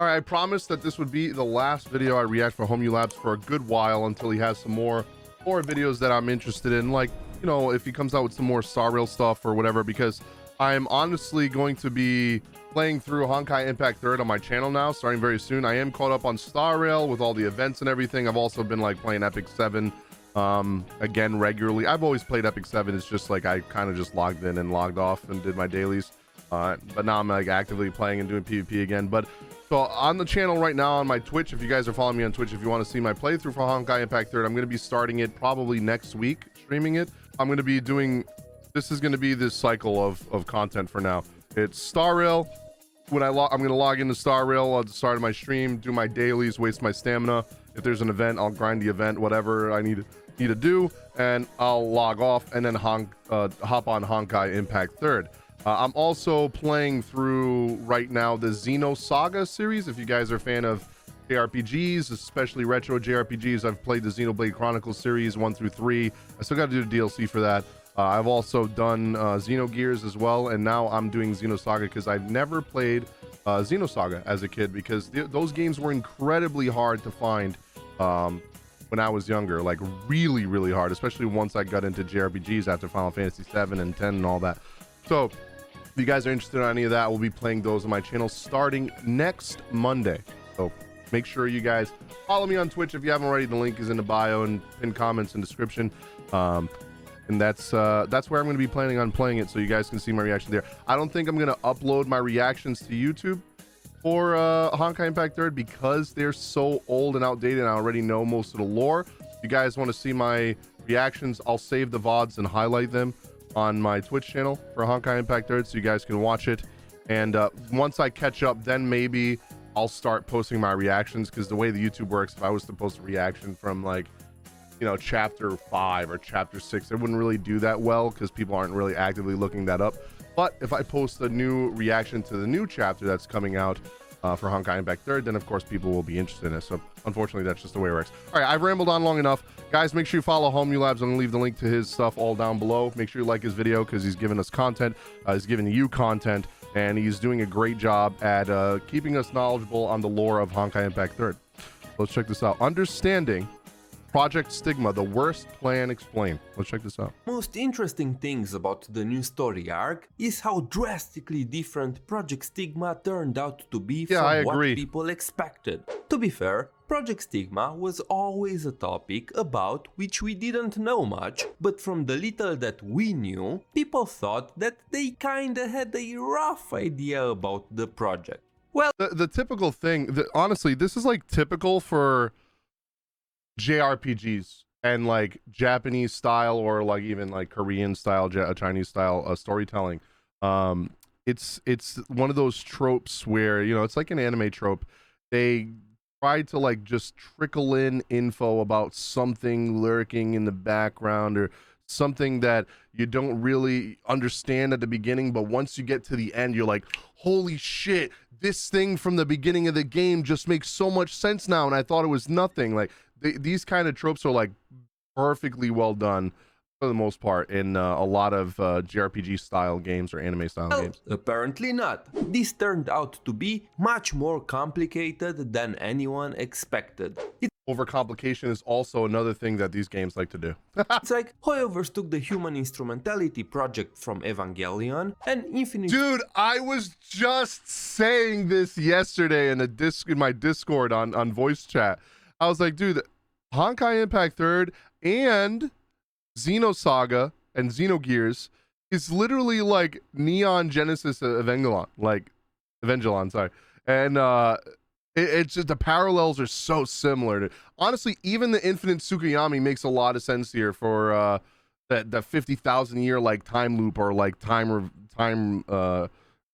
All right, I promised that this would be the last video I react for Home Labs for a good while until he has some more videos that I'm interested in, like, you know, if he comes out with some more Star Rail stuff or whatever, because I'm honestly going to be playing through Honkai Impact 3rd on my channel now, starting very soon. I am caught up on Star Rail with all the events and everything. I've also been like playing Epic 7 again regularly. I've always played Epic 7. It's just like I kind of just logged in and logged off and did my dailies. But now I'm like actively playing and doing PvP again. But so on the channel right now on my Twitch, if you guys are following me on Twitch, if you want to see my playthrough for Honkai Impact 3rd, I'm going to be starting it probably next week, streaming it. I'm going to be doing, this is going to be this cycle of content for now. It's Star Rail. When I'm going to log into Star Rail at the start of my stream, do my dailies, waste my stamina. If there's an event, I'll grind the event, whatever I need to do, and I'll log off and then hop on Honkai Impact 3rd. I'm also playing through right now the Xenosaga series. If you guys are a fan of JRPGs, especially retro JRPGs, I've played the Xenoblade Chronicles series 1 through 3. I still got to do the DLC for that. I've also done Xenogears as well, and now I'm doing Xenosaga because I've never played Xenosaga as a kid, because those games were incredibly hard to find when I was younger, like really, really hard, especially once I got into JRPGs after Final Fantasy 7 and 10 and all that. So if you guys are interested in any of that, we'll be playing those on my channel starting next Monday. So make sure you guys follow me on Twitch if you haven't already. The link is in the bio and pinned comments and description. And that's where I'm going to be planning on playing it, so you guys can see my reaction there. I don't think I'm going to upload my reactions to YouTube for Honkai Impact 3rd because they're so old and outdated, and I already know most of the lore. If you guys want to see my reactions, I'll save the VODs and highlight them on my Twitch channel for Honkai Impact 3rd so you guys can watch it. And once I catch up, then maybe I'll start posting my reactions, because the way the YouTube works, if I was to post a reaction from, like, you know, chapter 5 or chapter 6, it wouldn't really do that well because people aren't really actively looking that up. But if I post a new reaction to the new chapter that's coming out for Honkai Impact 3rd, then of course people will be interested in it. So unfortunately, that's just the way it works. All right, I've rambled on long enough. Guys, make sure you follow Home Labs. I'm gonna leave the link to his stuff all down below. Make sure you like his video because he's giving us content. He's giving you content, and he's doing a great job at keeping us knowledgeable on the lore of Honkai Impact 3rd. Let's check this out. Understanding Project Stigma, the worst plan explained. Let's check this out. Most interesting things about the new story arc is how drastically different Project Stigma turned out to be from what people expected. To be fair, Project Stigma was always a topic about which we didn't know much, but from the little that we knew, people thought that they kinda had a rough idea about the project. Well, the typical thing, honestly, this is like typical for JRPGs and like Japanese style, or like even like Korean style, Chinese style storytelling. It's one of those tropes where, you know, it's like an anime trope. They try to like just trickle in info about something lurking in the background, or something that you don't really understand at the beginning, but once you get to the end, you're like, holy shit, this thing from the beginning of the game just makes so much sense now, and I thought it was nothing. Like, these kind of tropes are like perfectly well done for the most part in a lot of JRPG style games or anime style games. Apparently not. This turned out to be much more complicated than anyone expected. Overcomplication is also another thing that these games like to do. It's like whoever took the human instrumentality project from Evangelion and Infinite. Dude, I was just saying this yesterday in my Discord on voice chat. I was like, dude, Honkai Impact 3rd and Xenosaga and Xenogears is literally like Neon Genesis Evangelion, sorry. And it's just, the parallels are so similar. Honestly, even the Infinite Tsukuyami makes a lot of sense here for that 50,000 year like time loop, or like time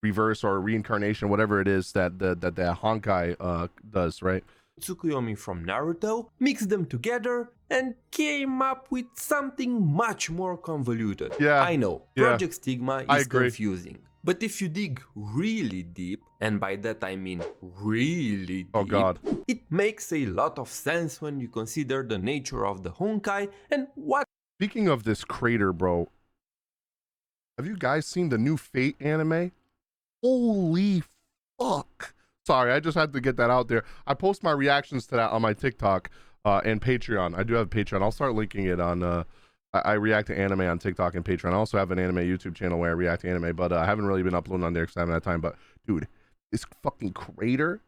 reverse or reincarnation, whatever it is that the Honkai does, right? Tsukuyomi from Naruto, mixed them together and came up with something much more convoluted. Yeah, I know, Project Stigma is confusing, but if you dig really deep, and by that I mean really deep, it makes a lot of sense when you consider the nature of the Honkai and what. Speaking of this crater, bro, have you guys seen the new Fate anime? Holy fuck. Sorry, I just had to get that out there. I post my reactions to that on my TikTok and Patreon. I do have Patreon. I'll start linking it on. I react to anime on TikTok and Patreon. I also have an anime YouTube channel where I react to anime, but I haven't really been uploading on there because I haven't had time. But dude, this fucking crater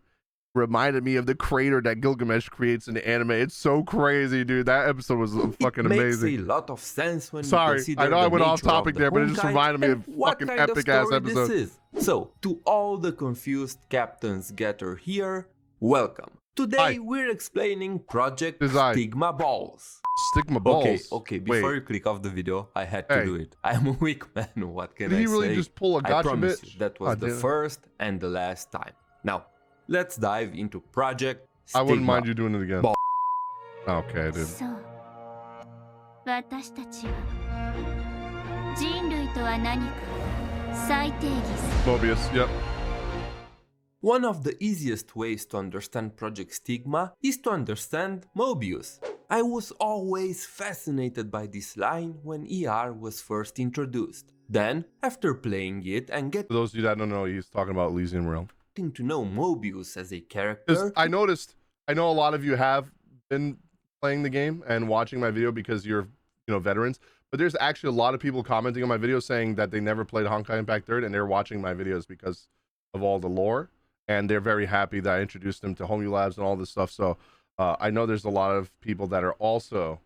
reminded me of the crater that Gilgamesh creates in the anime. It's so crazy, dude. That episode was fucking amazing. It makes a lot of sense when Sorry, you consider I know I went off topic the there, but it just reminded me of fucking epic ass episode. This is. So, to all the confused captains gathered here, welcome. Today we're explaining Project Stigma Balls. Stigma Balls. Okay, before you click off the video, I had to do it. I'm a weak man, what can I say? Did he really just pull a gotcha bitch? That was the first and the last time. Now, let's dive into Project Stigma. I wouldn't mind you doing it again. Okay, dude. Mobius, yep. One of the easiest ways to understand Project Stigma is to understand Mobius. I was always fascinated by this line when ER was first introduced. Then, after playing it and For those of you that don't know, he's talking about Elysian Realm. To know Mobius as a character. I know a lot of you have been playing the game and watching my video because you're, veterans, but there's actually a lot of people commenting on my video saying that they never played Honkai Impact 3rd and they're watching my videos because of all the lore, and they're very happy that I introduced them to Homie Labs and all this stuff. So I know there's a lot of people that are also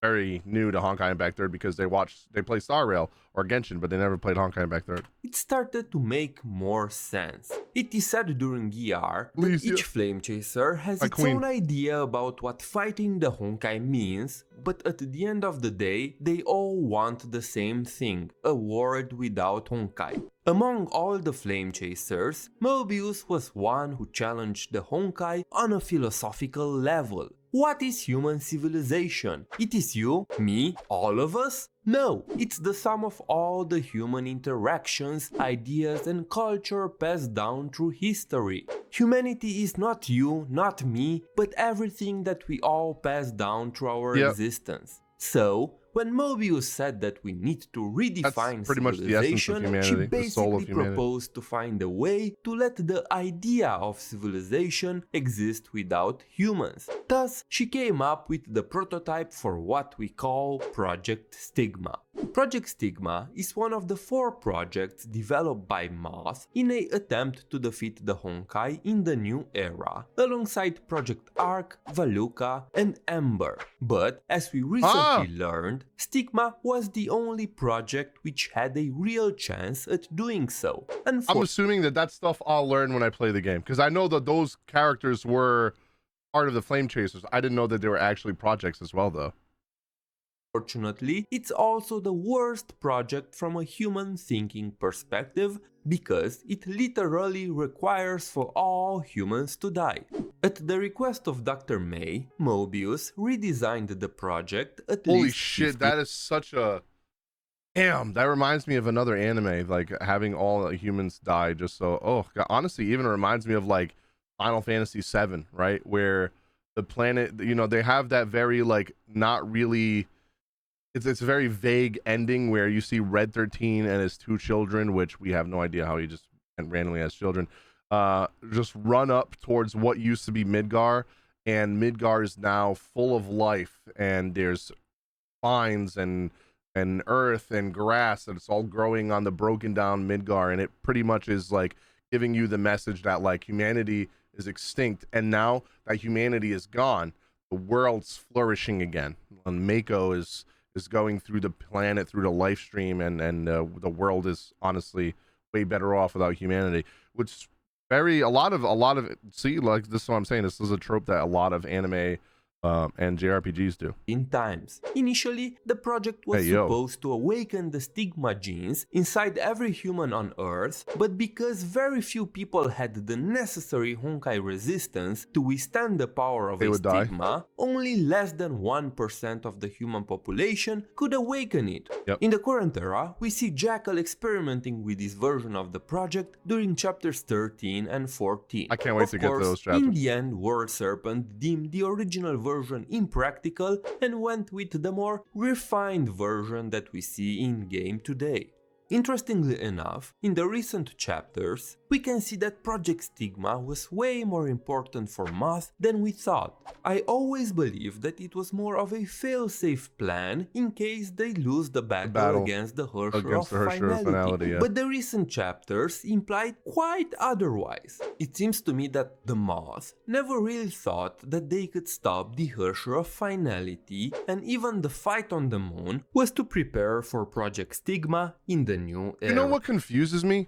very new to Honkai Impact 3rd because they play Star Rail or Genshin, but they never played Honkai Impact 3rd. It started to make more sense. It is said during ER that each flame chaser has its own idea about what fighting the Honkai means, but at the end of the day, they all want the same thing, a world without Honkai. Among all the flame chasers, Mobius was one who challenged the Honkai on a philosophical level. What is human civilization? It is you, me, all of us? No, it's the sum of all the human interactions, ideas and culture passed down through history. Humanity is not you, not me, but everything that we all pass down through our existence. So, when Mobius said that we need to redefine civilization, she basically proposed to find a way to let the idea of civilization exist without humans. Thus, she came up with the prototype for what we call Project Stigma. Project Stigma is one of the 4 projects developed by Moth in an attempt to defeat the Honkai in the new era, alongside Project Arc, Valuka, and Ember. But, as we recently learned, Stigma was the only project which had a real chance at doing so. I'm assuming that stuff I'll learn when I play the game, because I know that those characters were part of the Flame Chasers. I didn't know that they were actually projects as well, though. Unfortunately, it's also the worst project from a human thinking perspective because it literally requires for all humans to die. At the request of Dr. May, Mobius redesigned the project at least Holy shit, that is such a... Damn, that reminds me of another anime, like having all humans die just so... Oh, God, honestly, even reminds me of like Final Fantasy VII, right? Where the planet, they have that very like not really... It's a very vague ending where you see Red 13 and his 2 children, which we have no idea how he just randomly has children, just run up towards what used to be Midgar, and Midgar is now full of life, and there's vines and earth and grass, and it's all growing on the broken down Midgar, and it pretty much is like giving you the message that like humanity is extinct, and now that humanity is gone, the world's flourishing again, and Mako is going through the planet, through the life stream, and the world is honestly way better off without humanity, which a lot of see, like, this is what I'm saying, this is a trope that a lot of anime and JRPGs do. In times. Initially, the project was supposed to awaken the Stigma genes inside every human on Earth, but because very few people had the necessary Honkai resistance to withstand the power of a Stigma, only less than 1% of the human population could awaken it. In the current era, we see Jackal experimenting with this version of the project during chapters 13 and 14. I can't wait to get to those chapters. In the end, World Serpent deemed the original version impractical and went with the more refined version that we see in game today. Interestingly enough, in the recent chapters, we can see that Project Stigma was way more important for Moth than we thought. I always believed that it was more of a fail-safe plan in case they lose the battle against the Hersher of Finality. Yeah. But the recent chapters implied quite otherwise. It seems to me that the Moth never really thought that they could stop the Hersher of Finality, and even the fight on the moon was to prepare for Project Stigma in the new era. You know what confuses me?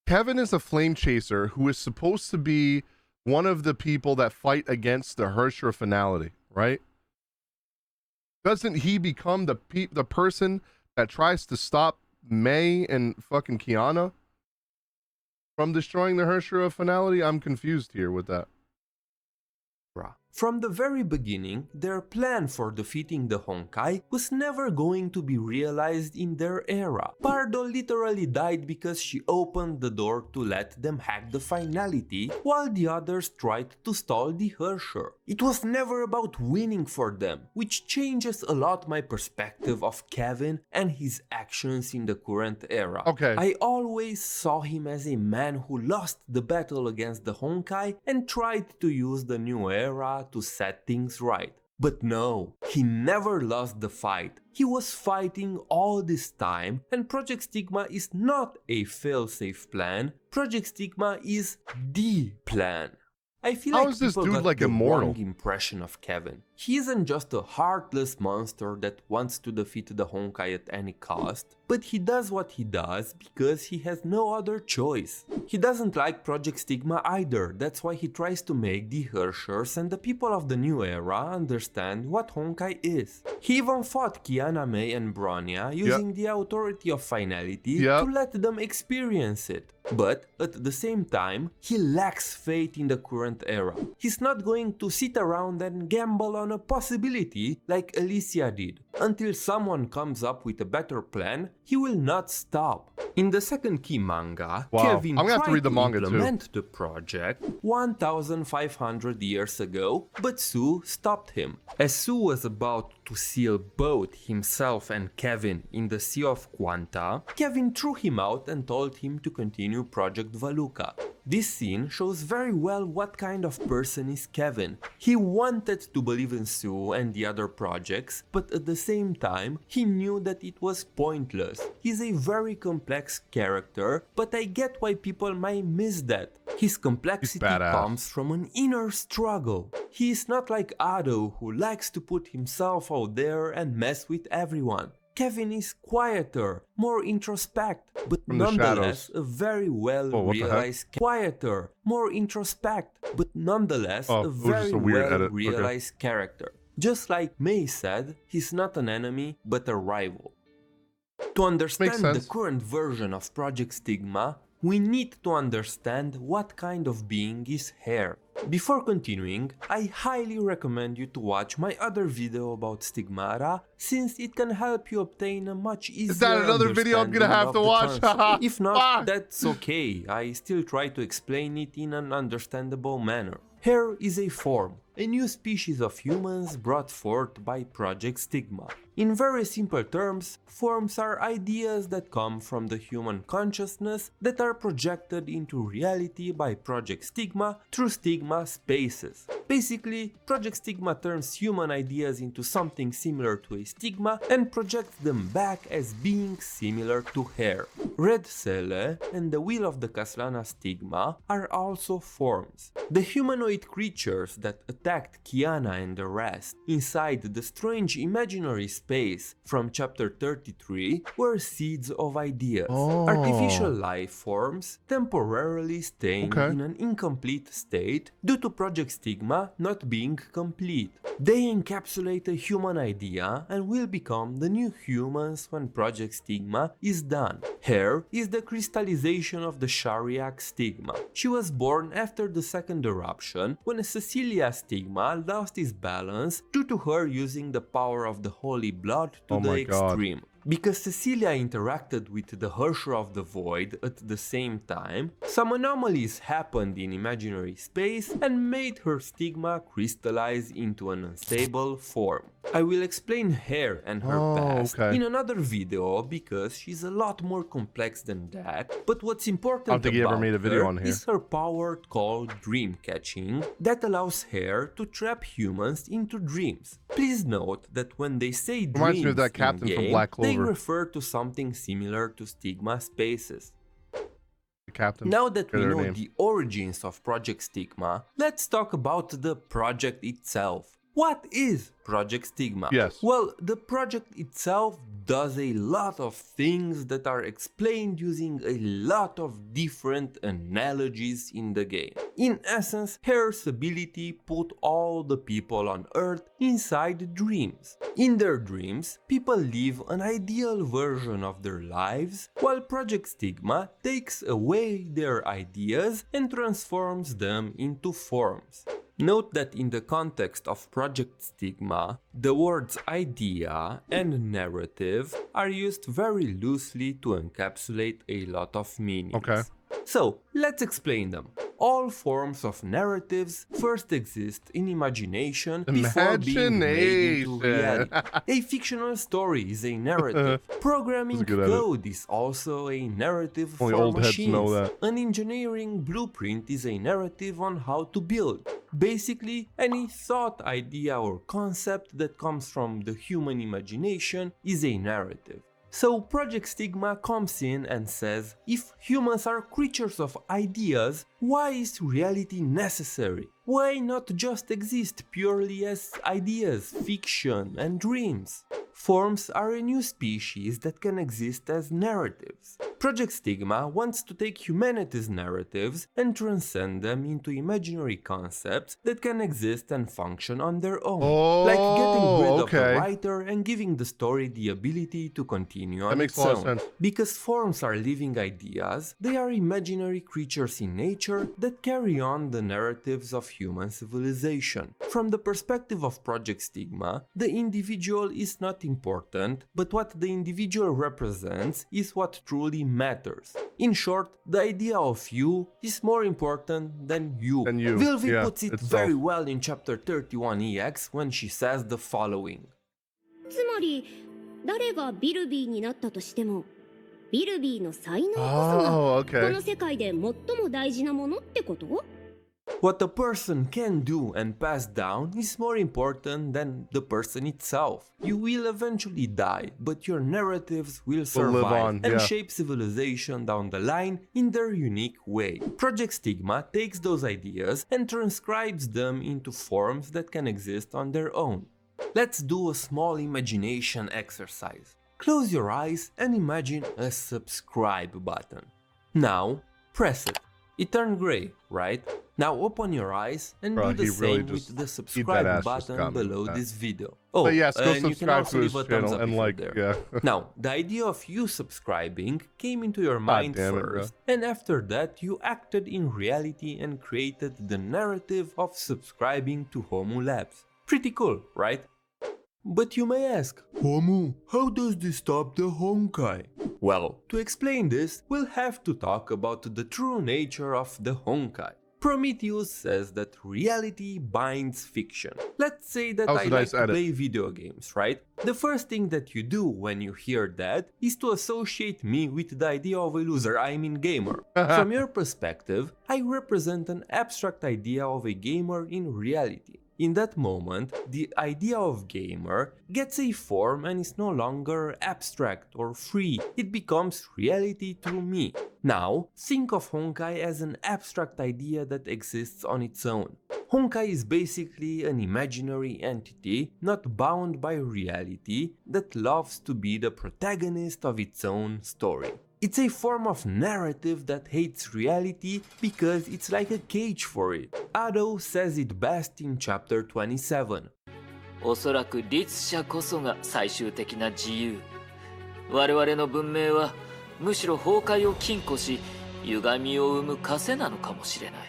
Kevin is a flame chaser who is supposed to be one of the people that fight against the Hersher of Finality, right? Doesn't he become the person that tries to stop May and fucking Kiana from destroying the Hersher of Finality? I'm confused here with that. From the very beginning, their plan for defeating the Honkai was never going to be realized in their era. Pardo literally died because she opened the door to let them hack the Finality, while the others tried to stall the Hersher. It was never about winning for them, which changes a lot my perspective of Kevin and his actions in the current era. Okay. I always saw him as a man who lost the battle against the Honkai and tried to use the new era to set things right. But no, he never lost the fight. He was fighting all this time, and Project Stigma is not a fail-safe plan. Project Stigma is the plan. I feel How like is this people dude got like the immortal? wrong impression of Kevin. He isn't just a heartless monster that wants to defeat the Honkai at any cost, but he does what he does because he has no other choice. He doesn't like Project Stigma either, that's why he tries to make the Hershers and the people of the new era understand what Honkai is. He even fought Kiana, May and Bronya using the authority of Finality to let them experience it. But at the same time, he lacks faith in the current era. He's not going to sit around and gamble on a possibility like Alicia did. Until someone comes up with a better plan, he will not stop. In the second key manga, Kevin tried to implement the project 1500 years ago, but Sue stopped him. As Sue was about to seal both himself and Kevin in the Sea of Quanta, Kevin threw him out and told him to continue Project Valuka. This scene shows very well what kind of person is Kevin. He wanted to believe in Sue and the other projects, but at the same time, he knew that it was pointless. He's a very complex character, but I get why people might miss that. His complexity comes from an inner struggle. He is not like Ado, who likes to put himself out there and mess with everyone. Kevin is quieter, more introspect, but nonetheless a very well-realized character. Just like May said, he's not an enemy, but a rival. To understand the current version of Project Stigma, we need to understand what kind of being is Hare. Before continuing, I highly recommend you to watch my other video about Stigmata, since it can help you obtain a much easier understanding. Is that another video I'm gonna have to watch? If not, that's okay, I still try to explain it in an understandable manner. Hare is a form, a new species of humans brought forth by Project Stigma. In very simple terms, forms are ideas that come from the human consciousness that are projected into reality by Project Stigma through Stigma spaces. Basically, Project Stigma turns human ideas into something similar to a stigma and projects them back as being similar to Hare. Red Cele and the Wheel of the Kaslana Stigma are also forms. The humanoid creatures that attacked Kiana and the rest inside the strange imaginary space from chapter 33 were seeds of ideas. Artificial life forms temporarily staying in an incomplete state due to Project Stigma not being complete. They encapsulate a human idea and will become the new humans when Project Stigma is done. Hare is the crystallization of the Shariak Stigma. She was born after the second eruption when Cecilia Stigma lost his balance due to her using the power of the holy blood to the extreme. Because Cecilia interacted with the Harsher of the Void at the same time, some anomalies happened in imaginary space and made her stigma crystallize into an unstable form. I will explain her and her past in another video because she's a lot more complex than that, but what's important about her is her power called dream catching that allows her to trap humans into dreams. Please note that when they say dreams in game, they refer to something similar to Stigma spaces. Now that we know the origins of Project Stigma, let's talk about the project itself. What is Project Stigma? Well, the project itself does a lot of things that are explained using a lot of different analogies in the game. In essence, Hare's ability put all the people on Earth inside dreams. In their dreams, people live an ideal version of their lives, while Project Stigma takes away their ideas and transforms them into forms. Note that in the context of Project Stigma, the words idea and narrative are used very loosely to encapsulate a lot of meanings. So, let's explain them. All forms of narratives first exist in imagination before being made into reality. A fictional story is a narrative. Programming code is also a narrative for machines. An engineering blueprint is a narrative on how to build. Basically, any thought, idea or concept that comes from the human imagination is a narrative. So Project Stigma comes in and says, if humans are creatures of ideas, why is reality necessary? Why not just exist purely as ideas, fiction and dreams? Forms are a new species that can exist as narratives. Project Stigma wants to take humanity's narratives and transcend them into imaginary concepts that can exist and function on their own. Like getting rid of the writer and giving the story the ability to continue on its own. Because forms are living ideas, they are imaginary creatures in nature that carry on the narratives of human civilization. From the perspective of Project Stigma, the individual is not important, but what the individual represents is what truly matters. In short, the idea of you is more important than you. Vilvi puts it very well in chapter 31 EX when she says the following. つまり誰がビルビーになったとしてもビルビーの才能こそがこの世界で最も大事なものってこと？ What a person can do and pass down is more important than the person itself. You will eventually die, but your narratives will survive and shape civilization down the line in their unique way. Project Stigma takes those ideas and transcribes them into forms that can exist on their own. Let's do a small imagination exercise. Close your eyes and imagine a subscribe button. Now, press it. It turned grey, right? Now open your eyes and do the same with the subscribe button below this video. Oh, but yes, go and you can also leave a thumbs up and there. Now, the idea of you subscribing came into your mind first, and after that you acted in reality and created the narrative of subscribing to Homu Labs. Pretty cool, right? But you may ask, Homu, how does this stop the Honkai? Well, to explain this, we'll have to talk about the true nature of the Honkai. Prometheus says that reality binds fiction. Let's say that I like to play video games, right? The first thing that you do when you hear that is to associate me with the idea of a loser, I mean gamer. From your perspective, I represent an abstract idea of a gamer in reality. In that moment, the idea of gamer gets a form and is no longer abstract or free. It becomes reality through me. Now, think of Honkai as an abstract idea that exists on its own. Honkai is basically an imaginary entity not bound by reality that loves to be the protagonist of its own story. It's a form of narrative that hates reality because it's like a cage for it. Ado says it best in chapter 27. おそらく律者こそが最終的な自由。我々の文明はむしろ崩壊を禁錮し、歪みを生む枷なのかもしれない。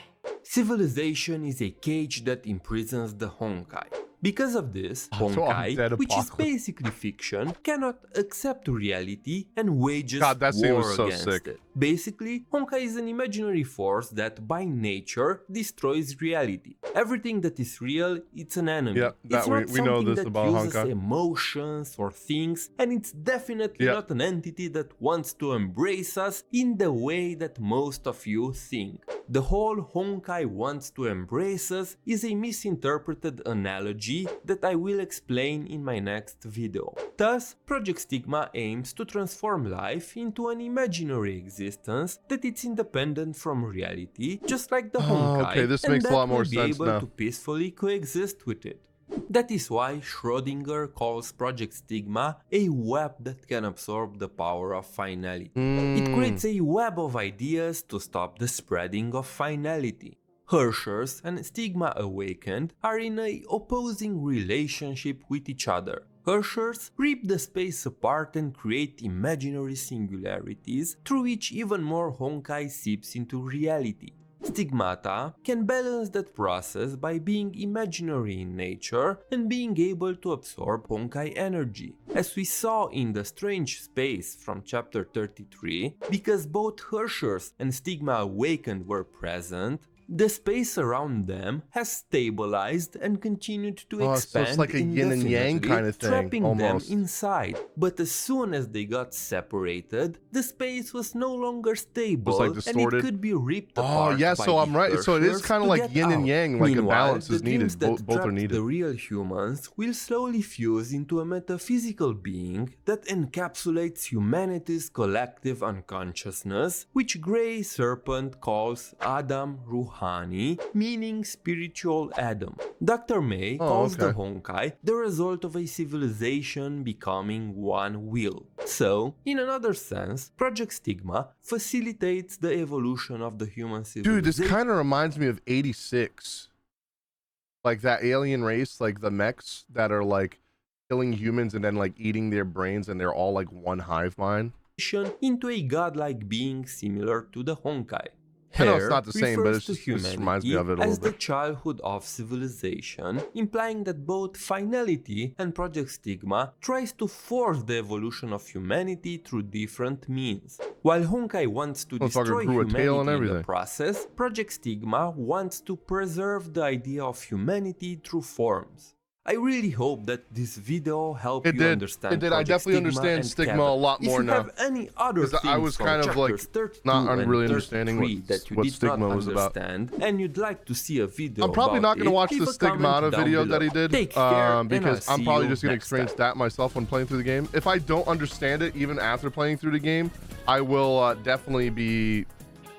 Civilization is a cage that imprisons the Honkai. Because of this, Honkai, which is basically fiction, cannot accept reality and wages war against it. Basically, Honkai is an imaginary force that by nature destroys reality. Everything that is real, it's an enemy. It's not something that uses emotions or things, and it's definitely not an entity that wants to embrace us in the way that most of you think. The whole Honkai wants to embrace us is a misinterpreted analogy that I will explain in my next video. Thus, Project Stigma aims to transform life into an imaginary existence that it's independent from reality, just like the Honkai, okay, this makes a lot more sense now. To peacefully coexist with it. That is why Schrödinger calls Project Stigma a web that can absorb the power of finality. It creates a web of ideas to stop the spreading of finality. Herschers and Stigma Awakened are in an opposing relationship with each other. Herschers rip the space apart and create imaginary singularities through which even more Honkai seeps into reality. Stigmata can balance that process by being imaginary in nature and being able to absorb Honkai energy. As we saw in the Strange Space from chapter 33, because both Herschers and Stigma Awakened were present, the space around them has stabilized and continued to expand, so it's like a yin and yang kind of thing, trapping almost. them inside. But as soon as they got separated, the space was no longer stable, and it could be ripped apart. So I'm right. So it is kind of like yin and yang, like a balance is needed. Both are needed. The real humans will slowly fuse into a metaphysical being that encapsulates humanity's collective unconsciousness, which Grey Serpent calls Adam Ruhani, meaning spiritual Adam. Dr. May calls the Honkai the result of a civilization becoming one will. So, in another sense, Project Stigma facilitates the evolution of the human civilization. Dude, this kind of reminds me of 86. Like that alien race, like the mechs that are like killing humans and then like eating their brains and they're all like one hive mind. Into a godlike being similar to the Honkai. I know it's not the same, but it just reminds me of it a little bit. As the childhood of civilization, implying that both finality and Project Stigma tries to force the evolution of humanity through different means. While Honkai wants to destroy humanity in the process, Project Stigma wants to preserve the idea of humanity through forms. I really hope that this video helped you understand. It did. I definitely understand Stigma a lot more now. If you have any other things I was kind of like not really understanding what Stigma was about, and you'd like to see a video, I'm probably not going to watch the Stigmata video that he did because I'm probably just going to experience that myself when playing through the game. If I don't understand it, even after playing through the game, I will definitely be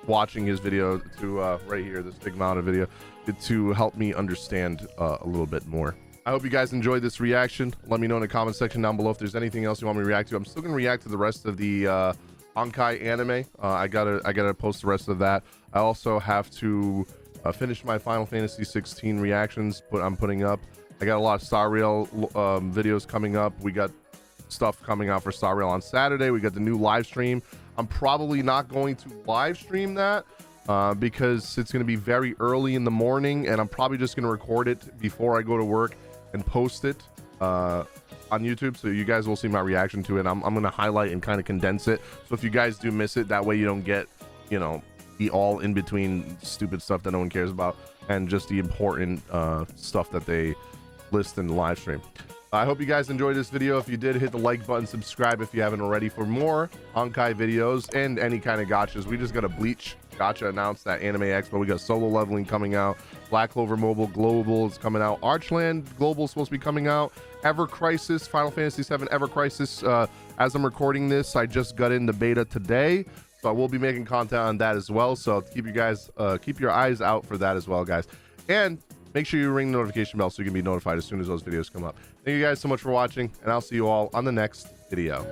watching his video to right here, the Stigmata video, to help me understand a little bit more. I hope you guys enjoyed this reaction. Let me know in the comment section down below if there's anything else you want me to react to. I'm still gonna react to the rest of the Honkai anime. I gotta post the rest of that. I also have to finish my Final Fantasy 16 reactions. I'm putting up. I got a lot of Star Rail videos coming up. We got stuff coming out for Star Rail on Saturday. We got the new live stream. I'm probably not going to live stream that. Because it's going to be very early in the morning and I'm probably just going to record it before I go to work and post it on YouTube, so you guys will see my reaction to it. I'm going to highlight and kind of condense it, so if you guys do miss it, that way you don't get, you know, the all in between stupid stuff that no one cares about and just the important stuff that they list in the live stream. I hope you guys enjoyed this video. If you did, hit the like button, subscribe if you haven't already for more Honkai videos and any kind of gachas. We just got a Bleach gacha announced at Anime Expo. We got Solo Leveling coming out, Black Clover Mobile Global is coming out, Archland Global is supposed to be coming out, Ever Crisis, Final Fantasy 7 Ever Crisis. As I'm recording this, I just got in the beta today, so I will be making content on that as well. So keep you guys keep your eyes out for that as well, guys, and make sure you ring the notification bell so you can be notified as soon as those videos come up. Thank you guys so much for watching, and I'll see you all on the next video.